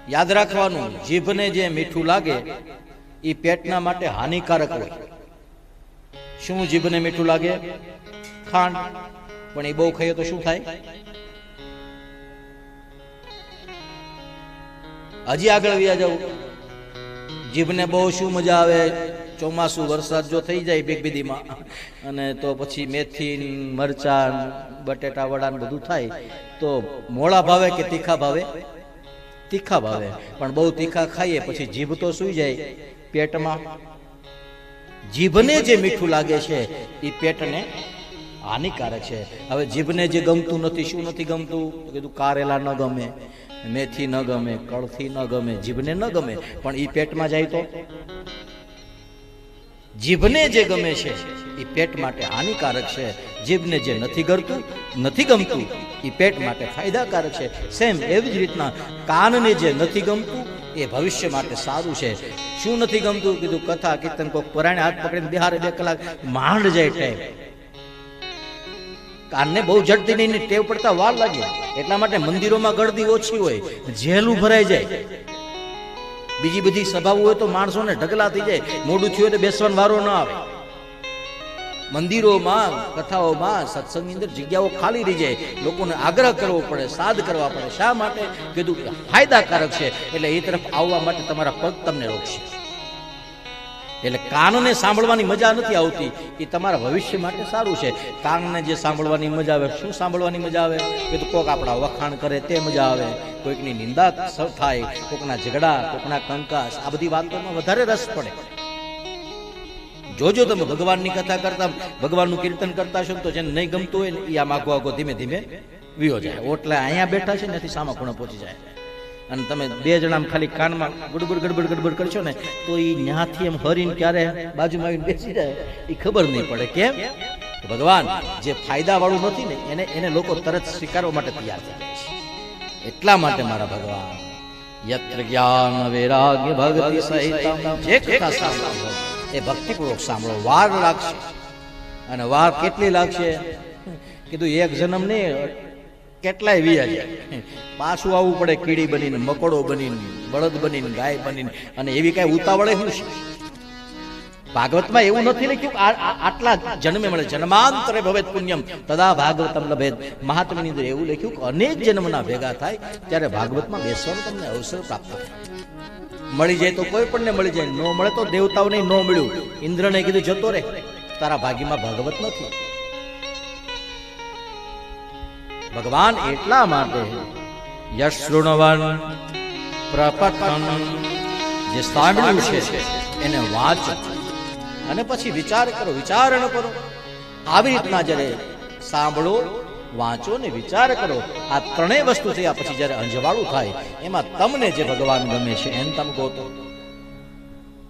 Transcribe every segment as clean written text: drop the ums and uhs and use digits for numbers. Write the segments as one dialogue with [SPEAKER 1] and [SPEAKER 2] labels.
[SPEAKER 1] યાદ રાખવાનું, જીભને જે મીઠું લાગે એ પેટના માટે હાનિકારક હોય. શું જીભને મીઠું લાગે? ખાંડ. પણ એ બહુ ખાઈએ તો શું થાય? હજી આગળ વ્યા જવું. જીભને બહુ શું મજા આવે? ચોમાસું વરસાદ જો થઈ જાય બેગબીદીમાં અને તો પછી મેથી મરચાં બટેટા વડા બધું થાય તો મોળા ભાવે કે તીખા ભાવે? તીખા ભાવે. પણ બહુ તીખા ખાઈએ પછી જીભ તો સુઈ જાય પેટમાં. જીભને જે મીઠું લાગે છે એ પેટને હાનિકારક છે. હવે જીભને જે ગમતું નથી, શું નથી ગમતું? કીધું કારેલા ન ગમે, મેથી ન ગમે, કળથી ન ગમે, જીભને ન ગમે. પણ એ પેટમાં જાય તો જીભને જે ગમે છે એ પેટ માટે હાનિકારક છે. જીભને જે નથી ગમતું એ પેટ માટે ફાયદાકારક છે. સેમ એવી જ રીતના કાનને જે નથી ગમતું એ ભવિષ્ય માટે સારું છે. શું નથી ગમતું? કીધું કથા કીર્તન, કોક પરાણે હાથ પકડીને બિહારે 2 કલાક માંડ જાય ટાઈમ. કાનને બહુ ઝડપી નહીં, ટેવ પડતા વાર લાગે. એટલા માટે મંદિરોમાં ગળદી ઓછી હોય, જેલું ભરાઈ જાય. બીજી બધી સભાઓ હોય તો માણસોને ઢગલા થઈ જાય, મોડું થયું તો બેસવાનો વારો ન આવે. મંદિરોમાં, કથાઓમાં, સત્સંગની અંદર જગ્યાઓ ખાલી રહી જાય. લોકોને આગ્રહ કરવો પડે, સાદ કરવા પડે. શા માટે? કીધું ફાયદાકારક છે. એટલે એ તરફ આવવા માટે તમારા પગ તમને રોકશે. એટલે કાનને સાંભળવાની મજા નથી આવતી, એ તમારા ભવિષ્ય માટે સારું છે. કાનને જે સાંભળવાની મજા આવે, શું સાંભળવાની મજા આવે? કે તો કોક આપણા વખાણ કરે તે મજા આવે, કોઈકની નિંદા થાય, કોકના ઝઘડા, કોકના કંકાસ, આ બધી વાતોમાં વધારે રસ પડે. જોજો તમે ભગવાનની કથા કરતા, ભગવાનનું કીર્તન કરતા છો તો જેને નહીં ગમતું હોય ને એ આમ આગો આગો ધીમે ધીમે વિયો જાય. એટલે અહીંયા બેઠા છે ને એથી સામા ખૂણા પહોંચી જાય. અને તમે 2 જણા ખાલી કાનમાં ગડબડ કરશો ને તો એ ન્યાથી એમ હરીને ક્યારે બાજુમાં આવીને બેસી જાય એ ખબર નહીં પડે. કેમ? ભગવાન જે ફાયદા વાળું નથી ને એને લોકો તરત સ્વીકારવા માટે તૈયાર થઈ જાય છે. એટલા માટે મારા ભગવાન યત્ર જ્ઞાન વૈરાગ્ય ભક્તિ સહિતમ, જે કથા સાંભળો એ ભક્તિપૂર્વક સાંભળો. વાર લાગશે. અને વાર કેટલી લાગશે? કીધું 1 જન્મ ને કેટલાય વિયા જાય. પાછું આવવું પડે કીડી બનીને, મકોડો બનીને, બળદ બનીને, ગાય બનીને. અને એવી કઈ ઉતાવળે શું છે? ભાગવતમાં એવું નથી લખ્યું આટલા જન્મે મળે. જન્માંતરે ભવેત પુણ્યમ તદા ભાગવતમ લભેત. મહાત્માની અંદર એવું લખ્યું કે અનેક જન્મના ભેગા થાય ત્યારે ભાગવતમાં બેસવાનો તમને અવસર પ્રાપ્ત થાય. મળી જાય તો કોઈ પણ ને મળી જાય, ન મળે તો દેવતાઓને ન મળ્યું. ઇન્દ્રને કીધું જતો રે, તારા ભાગ્યમાં ભાગવત નથી. ભગવાન એટલા માટે યશ શૃણવન પ્રપઠન, જે સાંભળ્યું છે એને વાંચો અને પછી વિચાર કરો, વિચારણા કરો. આવી રીતના જ્યારે સાંભળો, વાંચો ને વિચાર કરો, આ ત્રણેય વસ્તુ થયા પછી જ્યારે અંજવાળું થાય એમાં તમને જે ભગવાન ગમે છે એને તમે ગોતો.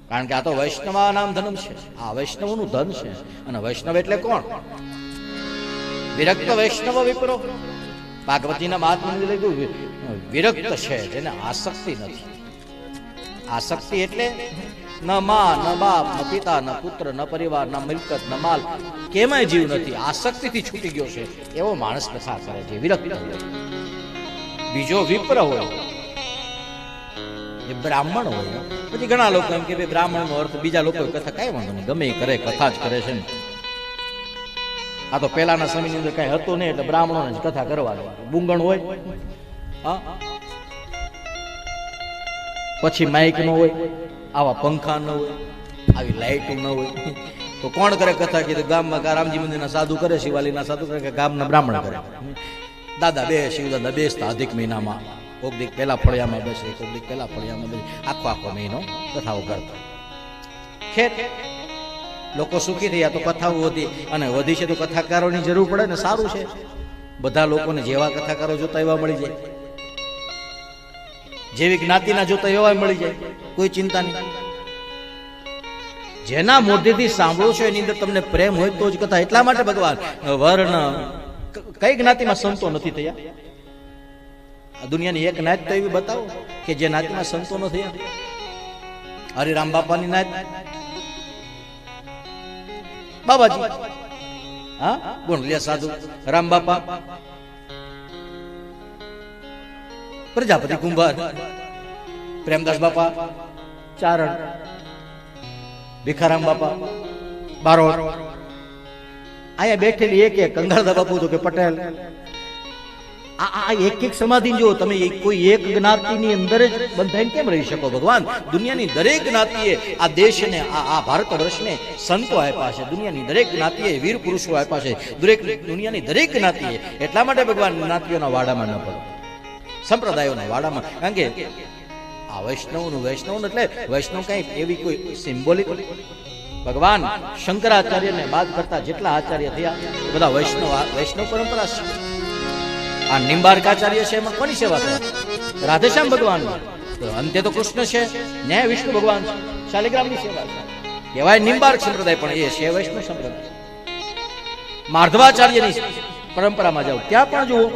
[SPEAKER 1] કારણ કે આ તો વૈષ્ણવા નામ ધનમ છે. આ વૈષ્ણવનું ધન છે. અને વૈષ્ણવ એટલે કોણ? વિરક્ત વૈષ્ણવ વિપ્રો. ભાગવતીના મહાત્માને લખ્યું વિરક્ત છે જેને આસક્તિ નથી. આસક્તિ એટલે ન માં, ન બાપ, ન પિતા, ન પુત્ર, ન પરિવાર, ન મિલકત, ન માલ, કેમાંય જીવ નથી. આસક્તિથી છૂટી ગયો છે એવો માણસ કથા કરે છે, વિરક્ત હોય. બીજો વિપ્ર હોય, એ બ્રાહ્મણ હોય. પછી ઘણા લોકો એમ કે બ્રાહ્મણ નો અર્થ બીજા લોકો કથા કઈ વાંધો નહીં, ગમે એ કરે, કથા જ કરે છે ને. આ તો પેલાના સમયની અંદર કઈ હતું નહીં એટલે બ્રાહ્મણોને જ કથા કરવાની. બુંગણ હોય, હા, પછી માઇક ન હોય, આવા પંખા ન હોય, આવી લાઇટ ન હોય, તો કોણ કરે કથા? કીધું ગામમાં રામજી મંદિરના સાધુ કરે, શિવાલીના સાધુ કરે, કે ગામના બ્રાહ્મણ કરે. દાદા બે શિવદાદા બેસતા અધિક મહિનામાં, કોક દીક પેલા ફળિયામાં બેસે, કોક દીક પેલા ફળિયામાં બેસે, આખો મહિનો કથાઓ કરતા. ખેર લોકો સુખી થયા તો કથાઓ વધી, અને વધી છે તો કથાકારોની જરૂર પડે ને. સારું છે, બધા લોકોને જેવા કથાકારો જોતા એવા મળી જાય, જેવી જ્ઞાતિના જોતા એવા મળી જાય, કોઈ ચિંતા નહીં. જેના મોઢેથી સાંભળો છો એની અંદર તમને પ્રેમ હોય તો જ કથા. એટલા માટે ભગવાન વર્ણ કઈ જ્ઞાતિમાં સંતો નથી થયા? આ દુનિયાની એક નાત તો એવી બતાવો કે જે નાતમાં સંતો ન થયા. હરિરામ બાપાની નાત, બાબાજી, હા, ગુણલિયા સાધુ, રામ બાપા, પ્રજાપતિ કુંભાર, પ્રેમદાસ બાપા ચારણ, ભીખારામ બાપા બારોટ, અહીંયા બેઠેલી એક કંગાળદા બાપુ તો કે પટેલ, આ એક એક સમાધિ જો તમે કોઈ એક જ્ઞાતિની અંદર જ બંધાઈને કેમ રહી શકો? ભગવાન દુનિયાની દરેક જ્ઞાતિએ આ દેશને આ ભારત વર્ષને સંતો આપ્યા છે, દુનિયાની દરેક જ્ઞાતિએ વીર પુરુષો આપ્યા છે, દુનિયાની દરેક જ્ઞાતિએ. એટલા માટે ભગવાન જ્ઞાતિઓના વાડામાં ન પડો, સંપ્રદાયોના વાડામાં. કારણ કે આ વૈષ્ણવ એટલે વૈષ્ણવ કઈ એવી કોઈ સિમ્બોલિક, ભગવાન શંકરાચાર્યને બાદ કરતા જેટલા આચાર્ય થયા એ બધા વૈષ્ણવ પરંપરા છે. આ નિંબાર્કાચાર્ય છે એમાં કોની સેવા થાય? રાધેશ્યામ ભગવાન. અંતે તો કૃષ્ણ છે, ન્યાય વિષ્ણુ ભગવાન છે, શાલિગ્રામની સેવા છે. કહેવાય નિંબાર્ક સંપ્રદાય પણ એ છે વૈષ્ણવ સંપ્રદાય. માધવાચાર્યની પરંપરામાં જાઓ ત્યાં પણ જુઓ,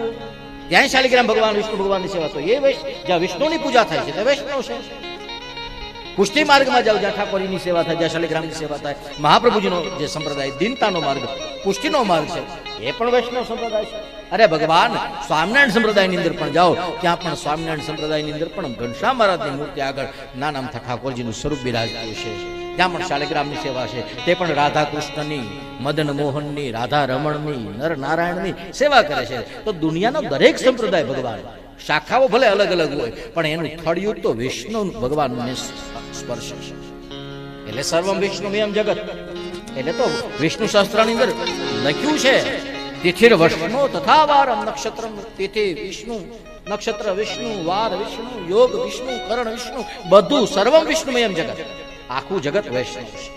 [SPEAKER 1] ત્યાં શાલિગ્રામ ભગવાન વિષ્ણુ ભગવાનની સેવા તો એ જ્યાં વિષ્ણુની પૂજા થાય છે તે વૈષ્ણવ છે. પુષ્ટિ માર્ગમાં જાઓ જ્યાં ઠાકોરીની સેવા થાય, જ્યાં શાલિગ્રામની સેવા થાય. મહાપ્રભુજીનો જે સંપ્રદાય દીનતાનો માર્ગ, પુષ્ટિનો માર્ગ છે એ પણ વૈષ્ણવ સંપ્રદાય છે. અરે ભગવાન સ્વામિનારાયણ સંપ્રદાયની અંદર પણ જાઓ ત્યાં પણ સ્વામિનારાયણ સંપ્રદાયની અંદર પણ ઘનશ્યામ મહારાજની મૂર્તિ આગળ નાના અમથા ઠાકોરજીનું સ્વરૂપ બિરાજતું છે. ત્યાં પણ શાલિગ્રામની સેવા છે. તે પણ રાધા કૃષ્ણની, મદન મોહનની, રાધા રમણની, નર નારાયણની સેવા કરે છે. તો દુનિયાનો દરેક સંપ્રદાય ભગવાન, શાખાઓ ભલે અલગ અલગ હોય પણ એનું થળિયું તો વિષ્ણુ ભગવાનને સ્પર્શ છે. એટલે સર્વમ વિષ્ણુમયમ જગત. એટલે તો વિષ્ણુ શાસ્ત્રની અંદર લખ્યું છે તિથિર વૈષ્ણુ તથા વારમ નક્ષત્રમ તિથિ વિષ્ણુ, નક્ષત્ર વિષ્ણુ, વાર વિષ્ણુ, યોગ વિષ્ણુ, કરણ વિષ્ણુ, બધું સર્વમ વિષ્ણુમયમ જગત. આખું જગત વૈષ્ણવ છે.